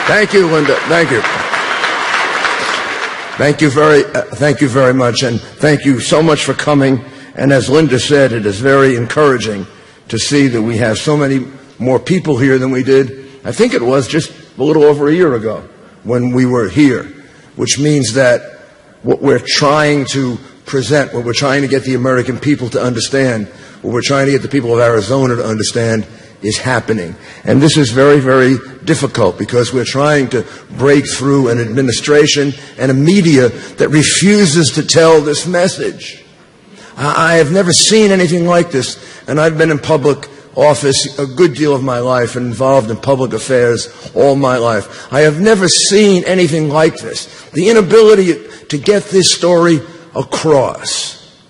Thank you, Linda. Thank you. Thank you very much, and thank you so much for coming. And as Linda said, it is very encouraging to see that we have so many more people here than we did, I think it was just a little over a year ago when we were here, which means that what we're trying to present, what we're trying to get the American people to understand, what we're trying to get the people of Arizona to understand is happening. And this is very, very difficult because we're trying to break through an administration and a media that refuses to tell this message. I have never seen anything like this, and I've been in public office a good deal of my life and involved in public affairs all my life. I have never seen anything like this. The inability to get this story across.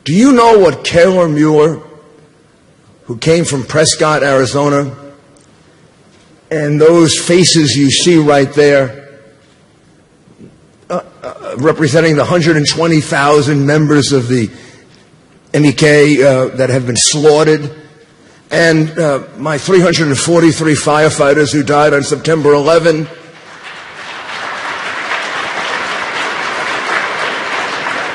Do you know what Kayla Mueller, who came from Prescott, Arizona, and those faces you see right there, representing the 120,000 members of the MEK that have been slaughtered, and my 343 firefighters who died on September 11,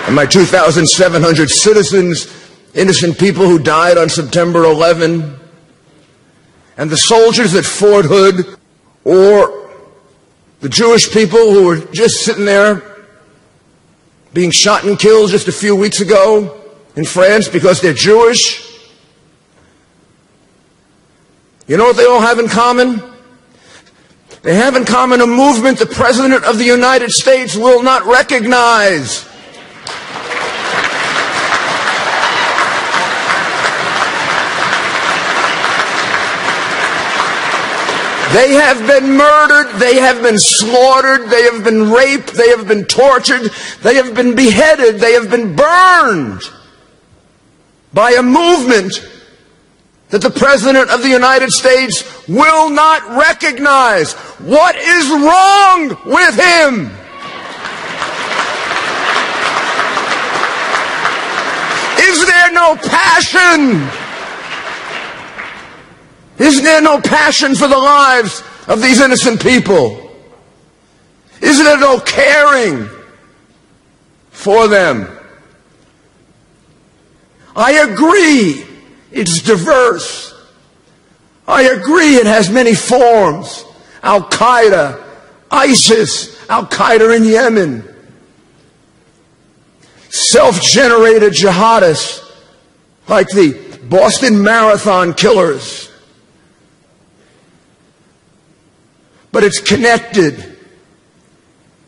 and my 2,700 citizens, innocent people who died on September 11, and the soldiers at Fort Hood, or the Jewish people who were just sitting there being shot and killed just a few weeks ago in France because they're Jewish. You know what they all have in common? They have in common a movement the President of the United States will not recognize. They have been murdered, they have been slaughtered, they have been raped, they have been tortured, they have been beheaded, they have been burned by a movement that the President of the United States will not recognize. What is wrong with him? Is there no passion? Isn't there no passion for the lives of these innocent people? Isn't there no caring for them? I agree it's diverse. I agree it has many forms. Al-Qaeda, ISIS, Al-Qaeda in Yemen, self-generated jihadists like the Boston Marathon killers. But it's connected.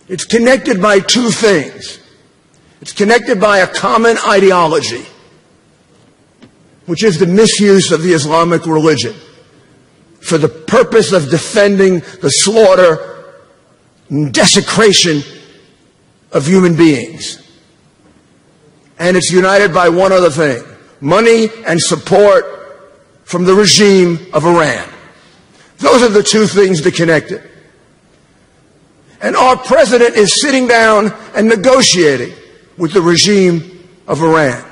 It's connected by two things. It's connected by a common ideology, which is the misuse of the Islamic religion for the purpose of defending the slaughter and desecration of human beings. And it's united by one other thing: money and support from the regime of Iran. Those are the two things that connect it. And our president is sitting down and negotiating with the regime of Iran.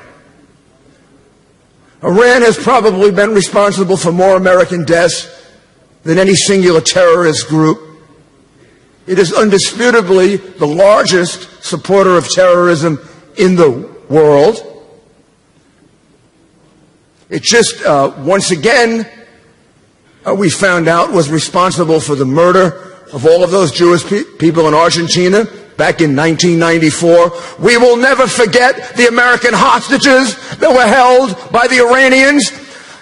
Iran has probably been responsible for more American deaths than any singular terrorist group. It is undisputably the largest supporter of terrorism in the world. It just, once again, we found out was responsible for the murder of all of those Jewish people in Argentina back in 1994. We will never forget the American hostages that were held by the Iranians.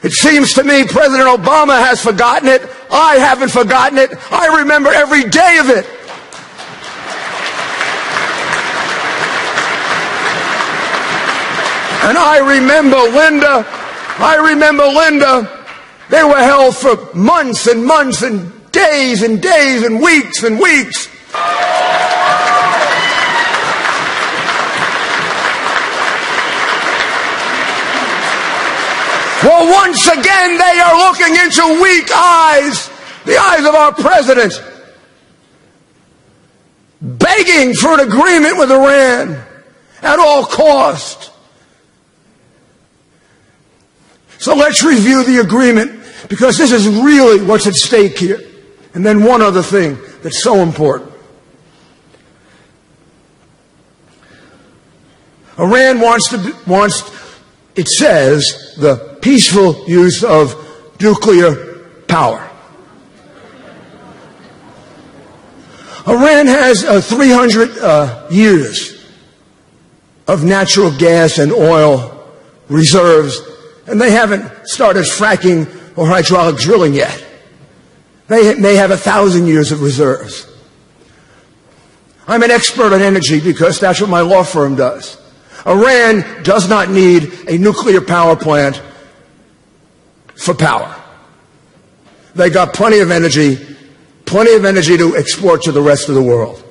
It seems to me President Obama has forgotten it. I haven't forgotten it. I remember every day of it. And I remember Linda. They were held for months and months and days and days and weeks and weeks. Well, once again, they are looking into weak eyes, the eyes of our president, begging for an agreement with Iran at all cost. So let's review the agreement, because this is really what's at stake here. And then one other thing that's so important. Iran it says, the peaceful use of nuclear power. Iran has 300 years of natural gas and oil reserves, and they haven't started fracking or hydraulic drilling yet. They may have 1,000 years of reserves. I'm an expert on energy because that's what my law firm does. Iran does not need a nuclear power plant for power. They got plenty of energy to export to the rest of the world.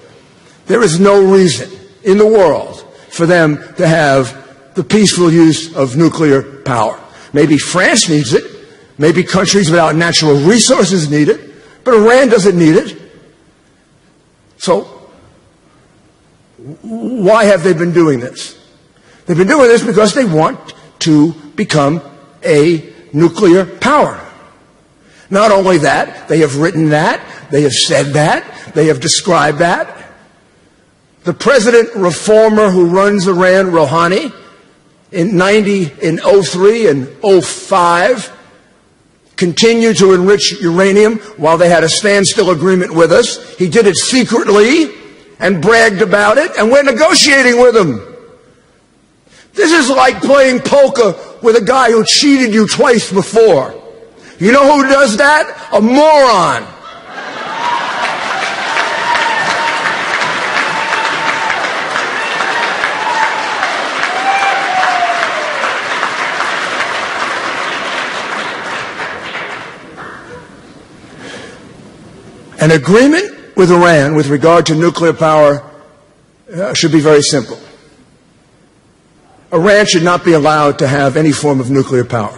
There is no reason in the world for them to have the peaceful use of nuclear power. Maybe France needs it. Maybe countries without natural resources need it. But Iran doesn't need it. So why have they been doing this? They've been doing this because they want to become a nuclear power. Not only that, they have written that, they have said that, they have described that. The president reformer who runs Iran, Rouhani, in 03 and 05, continued to enrich uranium while they had a standstill agreement with us. He did it secretly and bragged about it, and we're negotiating with him. This is like playing poker with a guy who cheated you twice before. You know who does that? A moron. An agreement with Iran with regard to nuclear power should be very simple. Iran should not be allowed to have any form of nuclear power.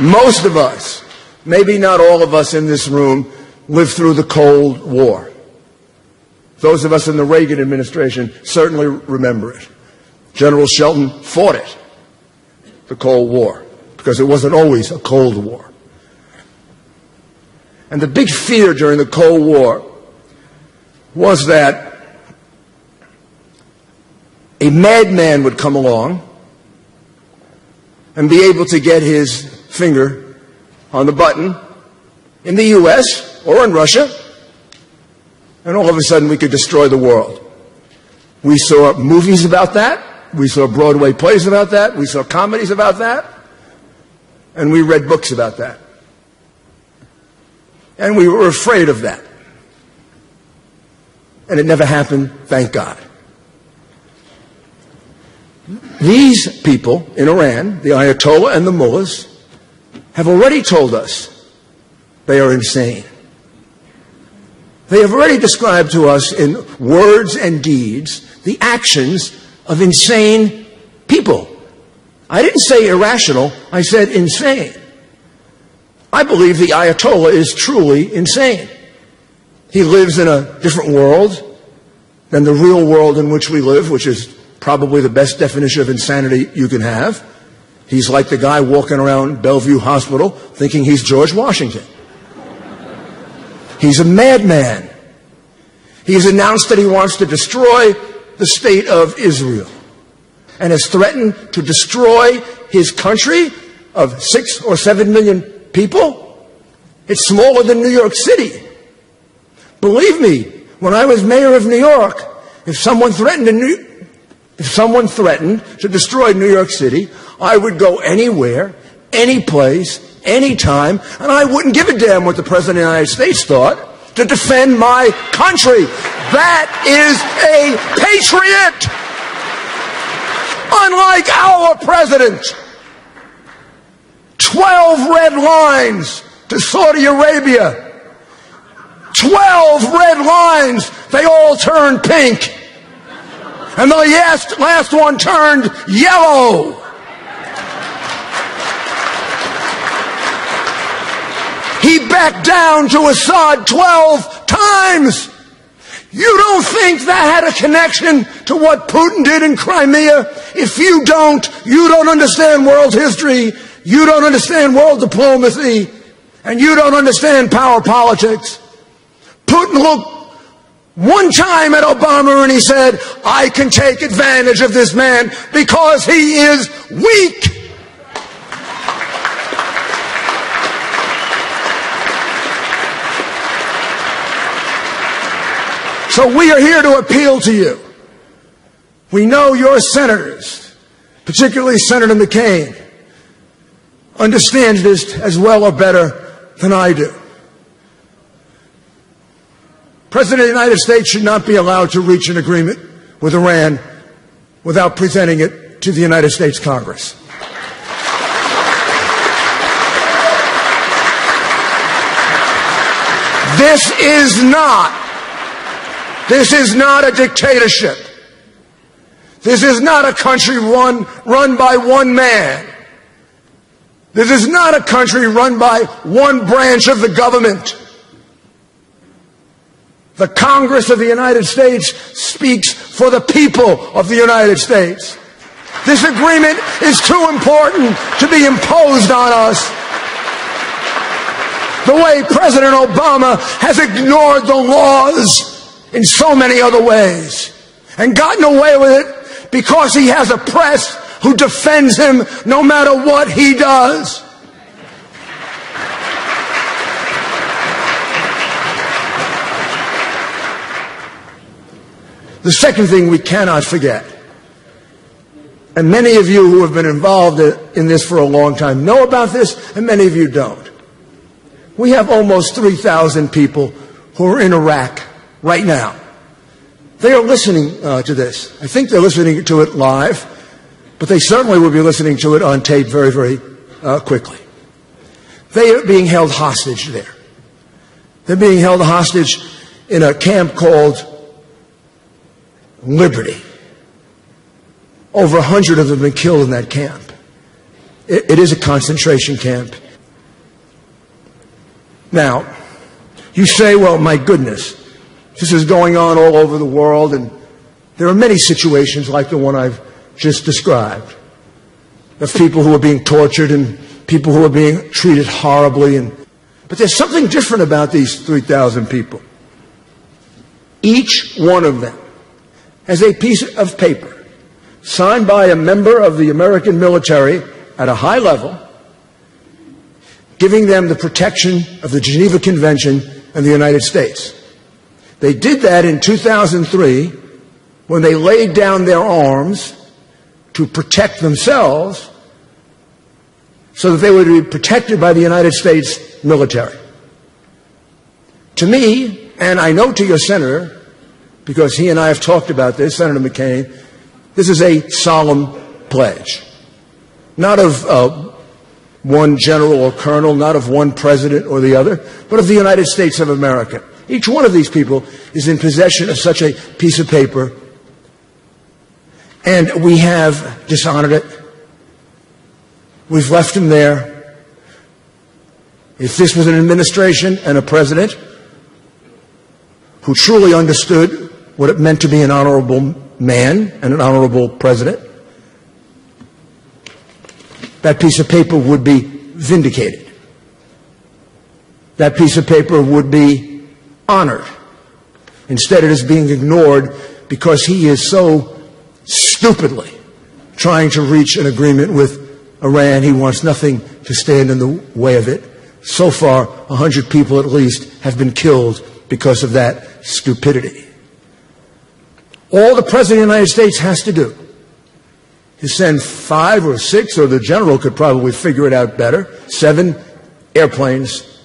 Most of us, maybe not all of us in this room, lived through the Cold War. Those of us in the Reagan administration certainly remember it. General Shelton fought it, the Cold War, because it wasn't always a Cold War. And the big fear during the Cold War was that a madman would come along and be able to get his finger on the button in the U.S. or in Russia, and all of a sudden we could destroy the world. We saw movies about that. We saw Broadway plays about that. We saw comedies about that. And we read books about that. And we were afraid of that. And it never happened, thank God. These people in Iran, the Ayatollah and the mullahs, have already told us they are insane. They have already described to us in words and deeds the actions of insane people. I didn't say irrational, I said insane. I believe the Ayatollah is truly insane. He lives in a different world than the real world in which we live, which is probably the best definition of insanity you can have. He's like the guy walking around Bellevue Hospital thinking he's George Washington. He's a madman. He's announced that he wants to destroy the state of Israel and has threatened to destroy his country of 6 or 7 million people. It's smaller than New York City. Believe me, when I was mayor of New York, if someone threatened to destroy New York City, I would go anywhere, any place, any time, and I wouldn't give a damn what the President of the United States thought, to defend my country. That is a patriot. Unlike our president. 12 red lines to Saudi Arabia. 12 red lines. They all turned pink. And the last one turned yellow. He backed down to Assad 12 times. You don't think that had a connection to what Putin did in Crimea? If you don't understand world history, you don't understand world diplomacy, and you don't understand power politics. Putin looked one time at Obama and he said, I can take advantage of this man because he is weak. So we are here to appeal to you. We know your senators, particularly Senator McCain, understands this as well or better than I do. President of the United States should not be allowed to reach an agreement with Iran without presenting it to the United States Congress. This is not a dictatorship. This is not a country run by one man. This is not a country run by one branch of the government. The Congress of the United States speaks for the people of the United States. This agreement is too important to be imposed on us the way President Obama has ignored the laws in so many other ways and gotten away with it because he has a press who defends him no matter what he does. The second thing we cannot forget, and many of you who have been involved in this for a long time know about this, and many of you don't. We have almost 3,000 people who are in Iraq right now. They are listening to this. I think they're listening to it live, but they certainly will be listening to it on tape very, very quickly. They are being held hostage there. They're being held hostage in a camp called Liberty. Over 100 of them have been killed in that camp. It is a concentration camp. Now, you say, well, my goodness, this is going on all over the world, and there are many situations like the one I've just described, of people who are being tortured and people who are being treated horribly. But there's something different about these 3,000 people. Each one of them has a piece of paper signed by a member of the American military at a high level, giving them the protection of the Geneva Convention and the United States. They did that in 2003 when they laid down their arms to protect themselves so that they would be protected by the United States military. To me, and I know to your senator, because he and I have talked about this, Senator McCain, this is a solemn pledge. Not of one general or colonel, not of one president or the other, but of the United States of America. Each one of these people is in possession of such a piece of paper, and we have dishonored it. We've left him there. If this was an administration and a president who truly understood what it meant to be an honorable man and an honorable president, that piece of paper would be vindicated. That piece of paper would be honored. Instead, it is being ignored because he is so stupidly trying to reach an agreement with Iran. He wants nothing to stand in the way of it. So far, 100 people at least have been killed because of that stupidity. All the President of the United States has to do is send 5 or 6, or the general could probably figure it out better, 7 airplanes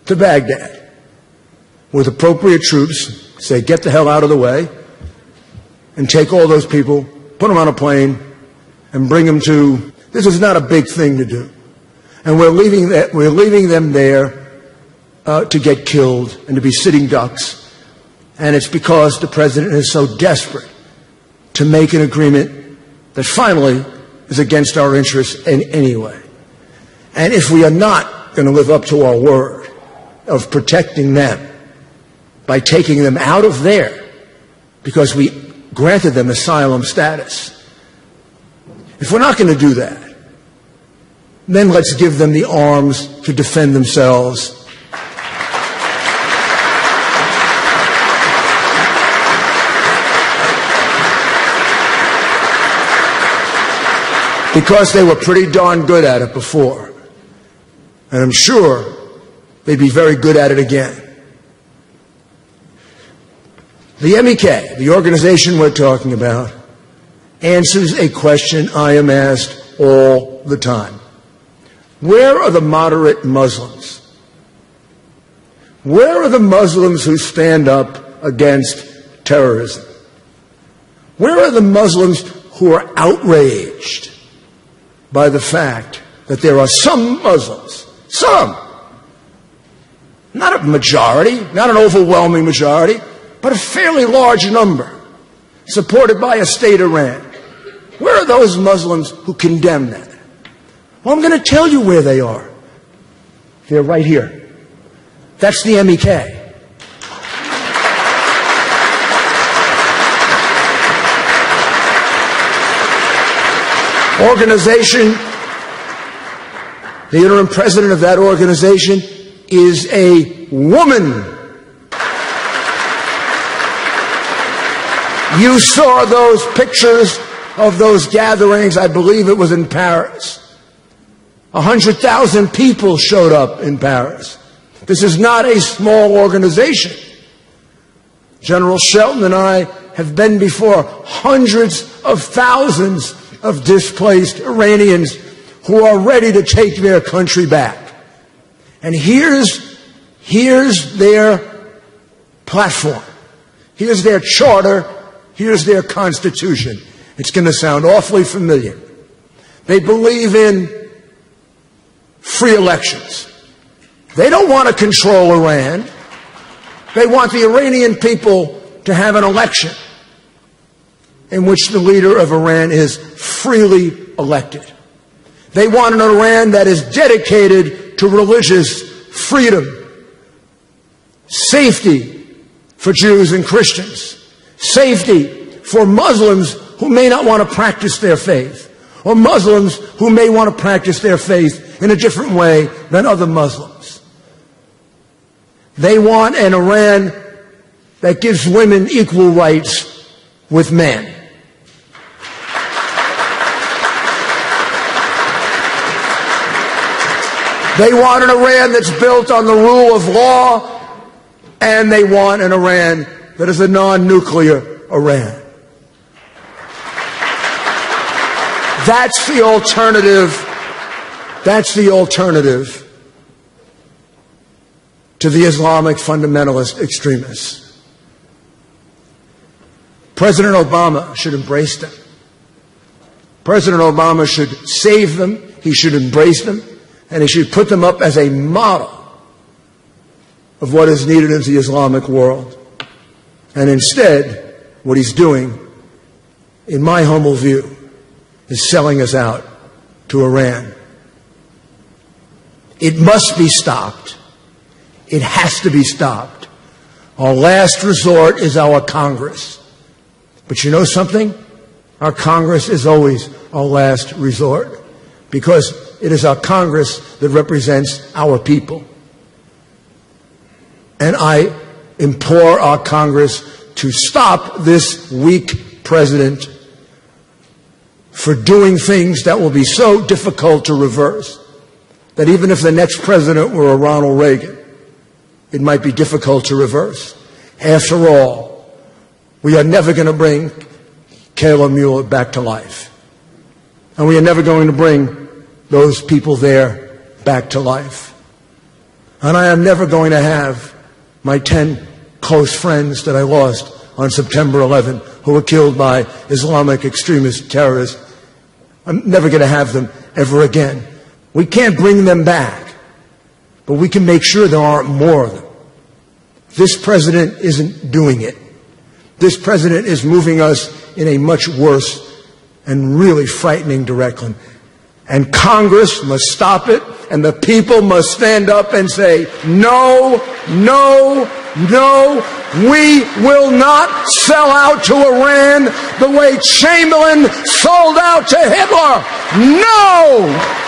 to Baghdad with appropriate troops, say, get the hell out of the way, and take all those people, put them on a plane, and bring them to... This is not a big thing to do. And we're leaving them there to get killed and to be sitting ducks. And it's because the president is so desperate to make an agreement that finally is against our interests in any way. And if we are not going to live up to our word of protecting them by taking them out of there because we granted them asylum status. If we're not going to do that, then let's give them the arms to defend themselves. Because they were pretty darn good at it before. And I'm sure they'd be very good at it again. The MEK, the organization we're talking about, answers a question I am asked all the time. Where are the moderate Muslims? Where are the Muslims who stand up against terrorism? Where are the Muslims who are outraged by the fact that there are some Muslims, some, not a majority, not an overwhelming majority, but a fairly large number, supported by a state Iran? Where are those Muslims who condemn that? Well, I'm going to tell you where they are. They're right here. That's the MEK. Organization, the interim president of that organization is a woman. You saw those pictures of those gatherings, I believe it was in Paris. 100,000 people showed up in Paris. This is not a small organization. General Shelton and I have been before hundreds of thousands of displaced Iranians who are ready to take their country back. And here's their platform. Here's their charter. Here's their constitution. It's going to sound awfully familiar. They believe in free elections. They don't want to control Iran. They want the Iranian people to have an election in which the leader of Iran is freely elected. They want an Iran that is dedicated to religious freedom, safety for Jews and Christians, safety for Muslims who may not want to practice their faith, or Muslims who may want to practice their faith in a different way than other Muslims. They want an Iran that gives women equal rights with men. They want an Iran that's built on the rule of law, and they want an Iran that is a non-nuclear Iran. That's the alternative. That's the alternative to the Islamic fundamentalist extremists. President Obama should embrace them. President Obama should save them. He should embrace them. And he should put them up as a model of what is needed in the Islamic world. And instead, what he's doing, in my humble view, is selling us out to Iran. It must be stopped. It has to be stopped. Our last resort is our Congress. But you know something? Our Congress is always our last resort, because it is our Congress that represents our people. And I implore our Congress to stop this weak president for doing things that will be so difficult to reverse that even if the next president were a Ronald Reagan, it might be difficult to reverse. After all, we are never going to bring Kayla Mueller back to life. And we are never going to bring those people there back to life. And I am never going to have my 10 close friends that I lost on September 11, who were killed by Islamic extremist terrorists. I'm never going to have them ever again. We can't bring them back, but we can make sure there aren't more of them. This president isn't doing it. This president is moving us in a much worse and really frightening direction. And Congress must stop it. and the people must stand up and say, no, no, no, we will not sell out to Iran the way Chamberlain sold out to Hitler. No!